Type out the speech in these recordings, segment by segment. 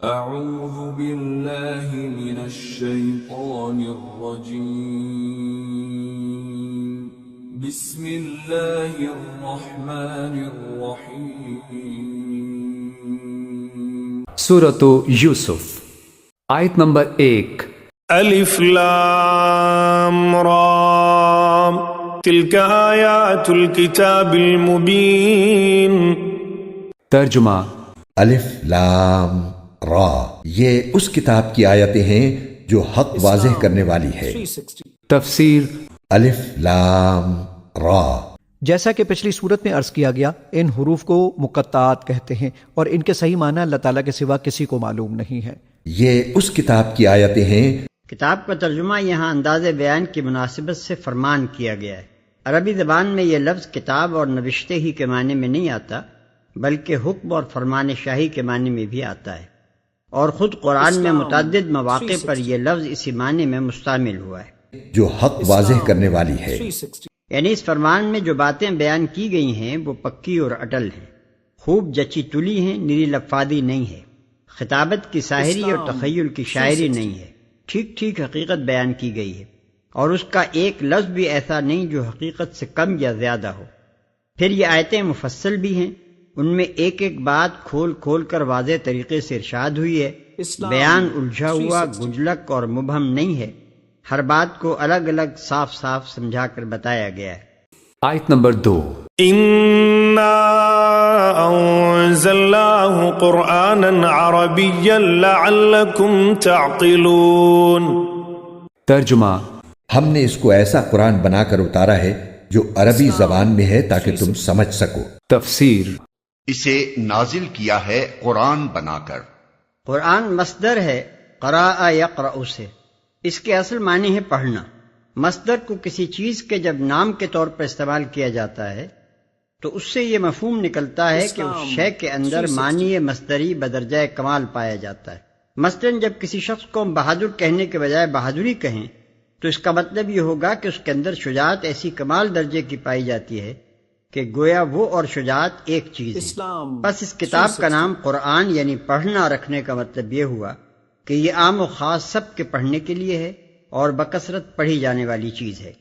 أعوذ بالله من الشيطان الرجيم بسم الله الرحمن الرحيم سورة یوسف آیت نمبر 1 الف لام را تلك آیات الكتاب المبین۔ ترجمہ الف لام را، یہ اس کتاب کی آیتیں ہیں جو حق واضح کرنے والی ہے۔ تفسیر الف لام را، جیسا کہ پچھلی صورت میں عرض کیا گیا، ان حروف کو مقطعات کہتے ہیں اور ان کے صحیح معنی اللہ تعالیٰ کے سوا کسی کو معلوم نہیں ہے۔ یہ اس کتاب کی آیتیں ہیں۔ کتاب کا ترجمہ یہاں انداز بیان کی مناسبت سے فرمان کیا گیا ہے۔ عربی زبان میں یہ لفظ کتاب اور نوشتے ہی کے معنی میں نہیں آتا، بلکہ حکم اور فرمان شاہی کے معنی میں بھی آتا ہے، اور خود قرآن میں متعدد مواقع پر یہ لفظ اسی معنی میں مستعمل ہوا ہے، جو حق واضح کرنے والی ہے۔ یعنی اس فرمان میں جو باتیں بیان کی گئی ہیں وہ پکی اور اٹل ہیں، خوب جچی تلی ہیں، نری لفادی نہیں ہے، خطابت کی ساحری اور تخیل کی شاعری نہیں ہے، ٹھیک ٹھیک حقیقت بیان کی گئی ہے، اور اس کا ایک لفظ بھی ایسا نہیں جو حقیقت سے کم یا زیادہ ہو۔ پھر یہ آیتیں مفصل بھی ہیں، ان میں ایک ایک بات کھول کھول کر واضح طریقے سے ارشاد ہوئی ہے، بیان الجھا ہوا، گنجلک اور مبہم نہیں ہے، ہر بات کو الگ الگ صاف صاف سمجھا کر بتایا گیا ہے۔ آیت نمبر 2 انا انزلناه قرآنا عربیا لعلکم تعقلون۔ ترجمہ ہم نے اس کو ایسا قرآن بنا کر اتارا ہے جو عربی زبان میں ہے تاکہ تم سمجھ سکو۔ تفسیر اسے نازل کیا ہے قرآن بنا کر۔ قرآن مصدر ہے قرأ یقرأ سے، اس کے اصل معنی ہے پڑھنا۔ مصدر کو کسی چیز کے جب نام کے طور پر استعمال کیا جاتا ہے تو اس سے یہ مفہوم نکلتا ہے کہ اس شے کے اندر معنی مصدری بدرجہ کمال پایا جاتا ہے۔ مثلاً جب کسی شخص کو ہم بہادر کہنے کے بجائے بہادری کہیں تو اس کا مطلب یہ ہوگا کہ اس کے اندر شجاعت ایسی کمال درجے کی پائی جاتی ہے کہ گویا وہ اور شجاعت ایک چیز ہے۔ بس اس کتاب کا نام قرآن یعنی پڑھنا رکھنے کا مطلب یہ ہوا کہ یہ عام و خاص سب کے پڑھنے کے لیے ہے اور بکثرت پڑھی جانے والی چیز ہے،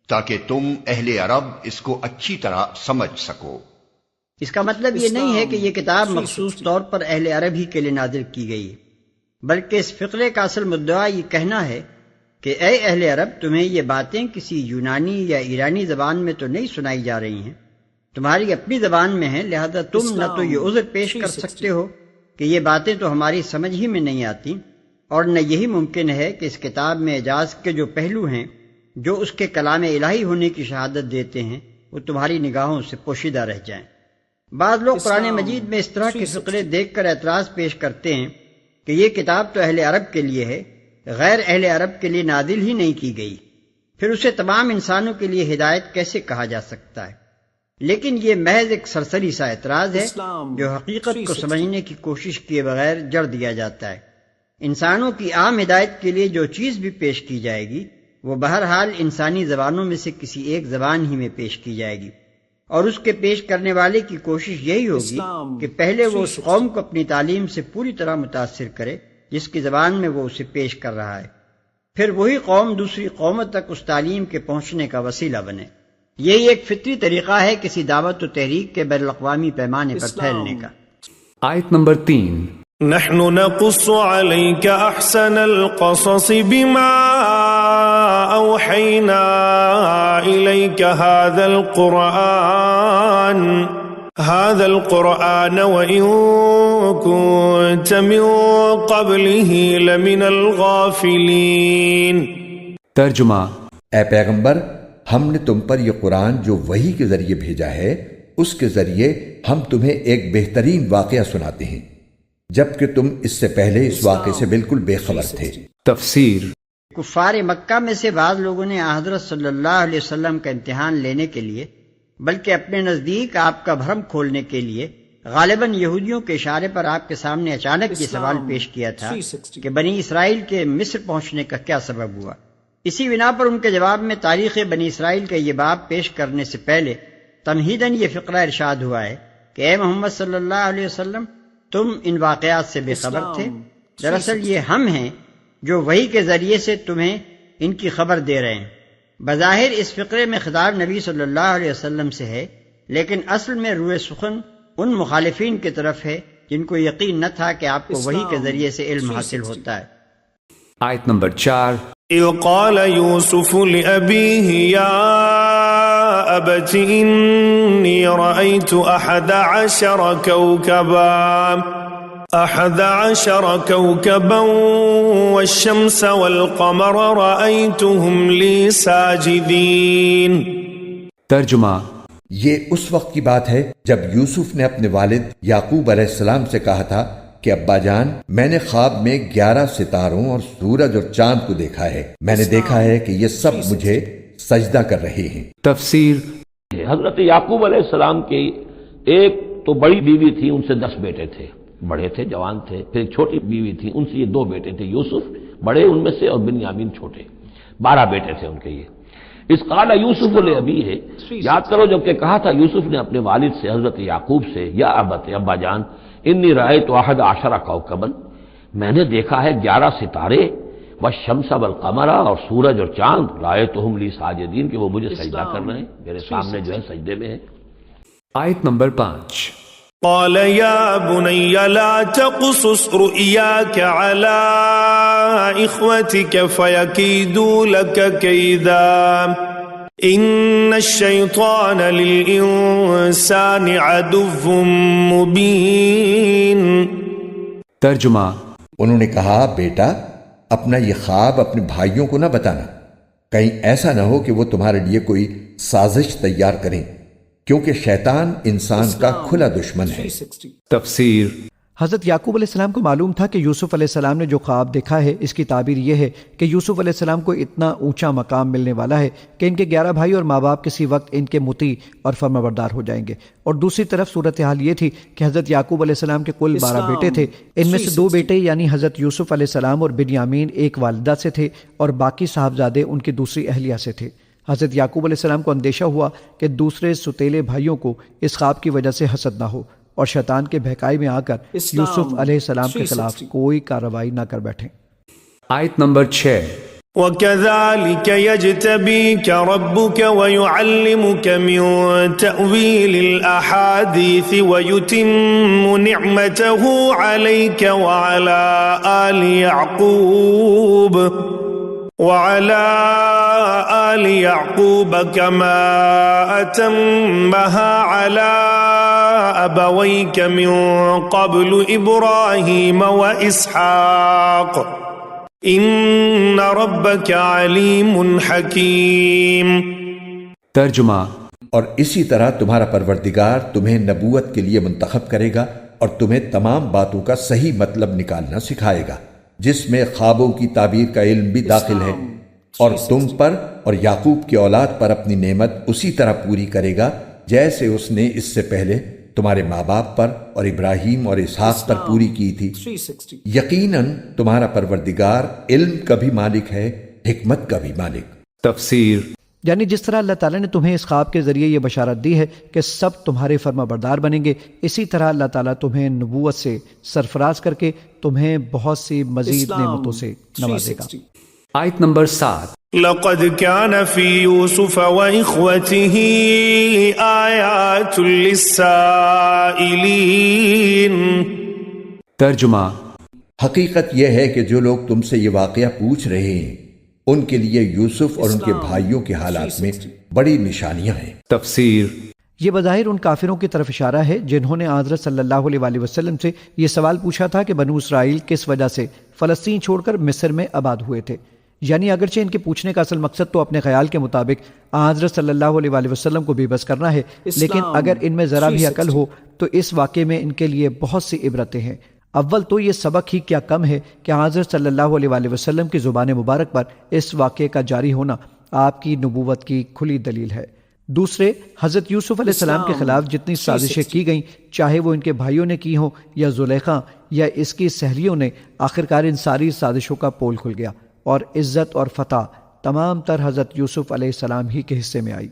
تاکہ تم اہل عرب اس کو اچھی طرح سمجھ سکو۔ اس کا مطلب یہ نہیں ہے کہ یہ کتاب مخصوص طور پر اہل عرب ہی کے لیے نازل کی گئی ہے، بلکہ اس فقرے کا اصل مدعا یہ کہنا ہے کہ اے اہل عرب، تمہیں یہ باتیں کسی یونانی یا ایرانی زبان میں تو نہیں سنائی جا رہی ہیں، تمہاری اپنی زبان میں ہیں، لہذا تم نہ تو یہ عذر پیش کر سکتے ہو کہ یہ باتیں تو ہماری سمجھ ہی میں نہیں آتی، اور نہ یہی ممکن ہے کہ اس کتاب میں اعجاز کے جو پہلو ہیں جو اس کے کلام الہی ہونے کی شہادت دیتے ہیں وہ تمہاری نگاہوں سے پوشیدہ رہ جائیں۔ بعض لوگ قرآن مجید میں اس طرح کے فقرے دیکھ کر اعتراض پیش کرتے ہیں کہ یہ کتاب تو اہل عرب کے لیے ہے، غیر اہل عرب کے لیے نازل ہی نہیں کی گئی، پھر اسے تمام انسانوں کے لیے ہدایت کیسے کہا جا سکتا ہے؟ لیکن یہ محض ایک سرسری سا اعتراض ہے جو حقیقت کو سمجھنے کی کوشش کیے بغیر جڑ دیا جاتا ہے۔ انسانوں کی عام ہدایت کے لیے جو چیز بھی پیش کی جائے گی وہ بہرحال انسانی زبانوں میں سے کسی ایک زبان ہی میں پیش کی جائے گی، اور اس کے پیش کرنے والے کی کوشش یہی ہوگی کہ پہلے وہ اس قوم کو اپنی تعلیم سے پوری طرح متاثر کرے جس کی زبان میں وہ اسے پیش کر رہا ہے، پھر وہی قوم دوسری قوموں تک اس تعلیم کے پہنچنے کا وسیلہ بنے۔ یہی ایک فطری طریقہ ہے کسی دعوت و تحریک کے بین الاقوامی پیمانے پر پھیلنے کا۔ آیت نمبر 3 نحن نقص عليك احسن القصص بما اوحينا اليك هذا القرآن وإن كنت من قبله لمن الغافلين۔ ترجمہ اے پیغمبر، ہم نے تم پر یہ قرآن جو وحی کے ذریعے بھیجا ہے اس کے ذریعے ہم تمہیں ایک بہترین واقعہ سناتے ہیں جبکہ تم اس سے پہلے اس واقعے سے بالکل بے خبر تھے۔ تفسیر کفار مکہ میں سے بعض لوگوں نے حضرت صلی اللہ علیہ وسلم کا امتحان لینے کے لیے بلکہ اپنے نزدیک آپ کا بھرم کھولنے کے لیے غالباً یہودیوں کے اشارے پر آپ کے سامنے اچانک یہ سوال پیش کیا تھا کہ بنی اسرائیل کے مصر پہنچنے کا کیا سبب ہوا۔ اسی بنا پر ان کے جواب میں تاریخ بنی اسرائیل کا یہ باب پیش کرنے سے پہلے تمہیداً یہ فقرہ ارشاد ہوا ہے کہ اے محمد صلی اللہ علیہ وسلم، تم ان واقعات سے بے خبر تھے؟ دراصل یہ ہم ہیں جو وحی کے ذریعے سے تمہیں ان کی خبر دے رہے ہیں۔ بظاہر اس فقرے میں خطاب نبی صلی اللہ علیہ وسلم سے ہے، لیکن اصل میں روئے سخن ان مخالفین کی طرف ہے جن کو یقین نہ تھا کہ آپ کو وحی کے ذریعے سے علم حاصل ہوتا ہے۔ آیت نمبر 4 إذ قال يوسف لأبيه يا أبت إني رأيت 11 كوكبا والشمس والقمر رأيتهم لي ساجدين۔ ترجمہ، یہ اس وقت کی بات ہے جب یوسف نے اپنے والد یعقوب علیہ السلام سے کہا تھا کہ ابا جان، میں نے خواب میں 11 ستاروں اور سورج اور چاند کو دیکھا ہے، میں نے دیکھا ہے کہ یہ سب مجھے سجدہ کر رہے ہیں۔ تفسیر۔ حضرت یعقوب علیہ السلام کی ایک تو بڑی بیوی تھی، ان سے 10 بیٹے تھے، بڑے تھے، جوان تھے، پھر ایک چھوٹی بیوی تھی، ان سے یہ 2 بیٹے تھے، یوسف بڑے ان میں سے اور بنیامین چھوٹے، 12 بیٹے تھے ان کے۔ یہ اس قال یوسف لابی ہے، یاد کرو جب کہ کہا تھا یوسف نے اپنے والد سے حضرت یعقوب سے، یا ابت، ابا جان، انی رأیت 11 کوكبا، میں نے دیکھا ہے 11 ستارے، والشمس والقمر، اور سورج اور چاند، رأیتهم لی ساجدین، کہ وہ مجھے سجدہ کر رہے ہیں، میرے سامنے جو ہے سجدے میں ہے۔ آیت نمبر 5 قال يا بني لا تقصص رؤياك على إخوتك فيكيدوا لك كيدا إن الشيطان للإنسان عدو مبين۔ ترجمہ، انہوں نے کہا بیٹا، اپنا یہ خواب اپنے بھائیوں کو نہ بتانا، کہیں ایسا نہ ہو کہ وہ تمہارے لیے کوئی سازش تیار کریں، کیونکہ شیطان انسان کا کھلا دشمن ہے۔ تفسیر۔ حضرت یعقوب علیہ السلام کو معلوم تھا کہ یوسف علیہ السلام نے جو خواب دیکھا ہے، اس کی تعبیر یہ ہے کہ یوسف علیہ السلام کو اتنا اونچا مقام ملنے والا ہے کہ ان کے 11 بھائی اور ماں باپ کسی وقت ان کے مطیع اور فرمانبردار ہو جائیں گے۔ اور دوسری طرف صورتحال یہ تھی کہ حضرت یعقوب علیہ السلام کے کل 12 بیٹے تھے، ان میں سے 2 بیٹے یعنی حضرت یوسف علیہ السلام اور بنیامین ایک والدہ سے تھے، اور باقی صاحبزادے ان کی دوسری اہلیہ سے تھے۔ حضرت یعقوب علیہ السلام کو اندیشہ ہوا کہ دوسرے ستیلے بھائیوں کو اس خواب کی وجہ سے حسد نہ ہو، اور شیطان کے بہکائی میں آ کر یوسف علیہ السلام کے خلاف کوئی کارروائی نہ کر بیٹھیں۔ آیت نمبر 6 وَكَذَلِكَ يَجْتَبِيكَ رَبُّكَ وَيُعَلِّمُكَ مِن تَأْوِيلِ الْأَحَادِيثِ وَيُتِمُّ نِعْمَتَهُ عَلَيْكَ وَعَلَى آلِ يَعْقُوبَ كَمَا أَتَمَّهَا عَلَى أَبَوَيْكَ مِن قَبْلُ إِبْرَاهِيمَ وَإِسْحَاقَ إِنَّ رَبَّكَ عَلِيمٌ حَكِيمٌ۔ ترجمہ، اور اسی طرح تمہارا پروردگار تمہیں نبوت کے لیے منتخب کرے گا اور تمہیں تمام باتوں کا صحیح مطلب نکالنا سکھائے گا، جس میں خوابوں کی تعبیر کا علم بھی داخل ہے، اور تم پر اور یعقوب کی اولاد پر اپنی نعمت اسی طرح پوری کرے گا جیسے اس نے اس سے پہلے تمہارے ماں باپ پر اور ابراہیم اور اسحاق پر پوری کی تھی۔ یقیناً تمہارا پروردگار علم کا بھی مالک ہے، حکمت کا بھی مالک۔ تفسیر۔ یعنی جس طرح اللہ تعالیٰ نے تمہیں اس خواب کے ذریعے یہ بشارت دی ہے کہ سب تمہارے فرما بردار بنیں گے، اسی طرح اللہ تعالیٰ تمہیں نبوت سے سرفراز کر کے تمہیں بہت سی مزید نعمتوں سے نوازے گا۔ آیت نمبر 7 لقد كان في يوسف وإخوته آيات للسائلين۔ ترجمہ، حقیقت یہ ہے کہ جو لوگ تم سے یہ واقعہ پوچھ رہے ہیں ان کے لیے یوسف اور ان کے بھائیوں کے حالات میں بڑی نشانیاں ہیں۔ تفسیر۔ یہ بظاہر ان کافروں کی طرف اشارہ ہے جنہوں نے حضرت صلی اللہ علیہ وآلہ وسلم سے یہ سوال پوچھا تھا کہ بنو اسرائیل کس وجہ سے فلسطین چھوڑ کر مصر میں آباد ہوئے تھے۔ یعنی اگرچہ ان کے پوچھنے کا اصل مقصد تو اپنے خیال کے مطابق حضرت صلی اللہ علیہ وآلہ وسلم کو بے بس کرنا ہے، لیکن اگر ان میں ذرا بھی عقل ہو تو اس واقعے میں ان کے لیے بہت سی عبرتیں ہیں۔ اول تو یہ سبق ہی کیا کم ہے کہ حضرت صلی اللہ علیہ وآلہ وسلم کی زبان مبارک پر اس واقعے کا جاری ہونا آپ کی نبوت کی کھلی دلیل ہے۔ دوسرے، حضرت یوسف علیہ السلام کے خلاف جتنی سازشیں کی گئیں، چاہے وہ ان کے بھائیوں نے کی ہوں یا زلیخا یا اس کی سہیلیوں نے، آخرکار ان ساری سازشوں کا پول کھل گیا اور عزت اور فتح تمام تر حضرت یوسف علیہ السلام ہی کے حصے میں آئی۔